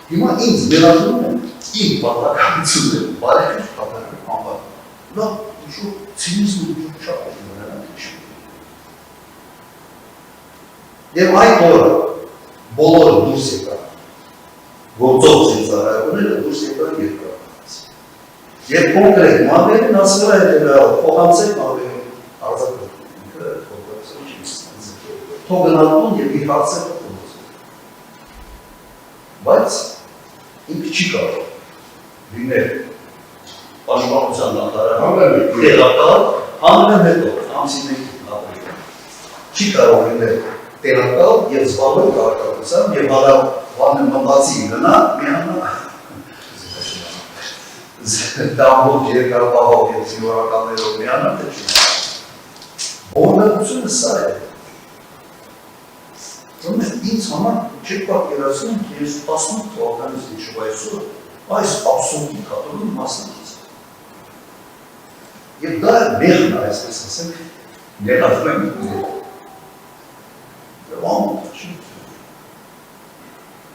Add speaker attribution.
Speaker 1: Հիմա ինձ վերածում են իմ պատականությունը բարեկից կատարել անվան։ Դա ուշու ցինիզմը ուշու չապետի նրան քիչ։ Եվ այդ օրը բոլորը դուրս եկան։ Գործող ծառայողները դուրս եկան երկրորդ։ Եվ կոնկրետ մամերին ասել է փոխանցել մամերին արձակել։ Ինքը փոխանցել չի ստացել։ Թողնալուն եւ իր հարցերը փոխանցել։ Բայց ինքը չի կարող լինել պաշտպանության նախարարը տեղակալ հանրեն հետո ամսին մեկ ապրիլ չի կարող լինել տեղակալ եւ զբաղվել կառավարությամբ եւ հարավանը մտածի գնա միանա դամոք երկրապահով եւ զինվորականներով միանա թե չի օրենությունը սա է ինձ համար չի պատկերացնում, թե ես 18 թվականից իջով այսօր այս աբսուրդի կատարում մասնակից։ Եվ դա մեղն է, այսպես ասենք, ներառվում եմ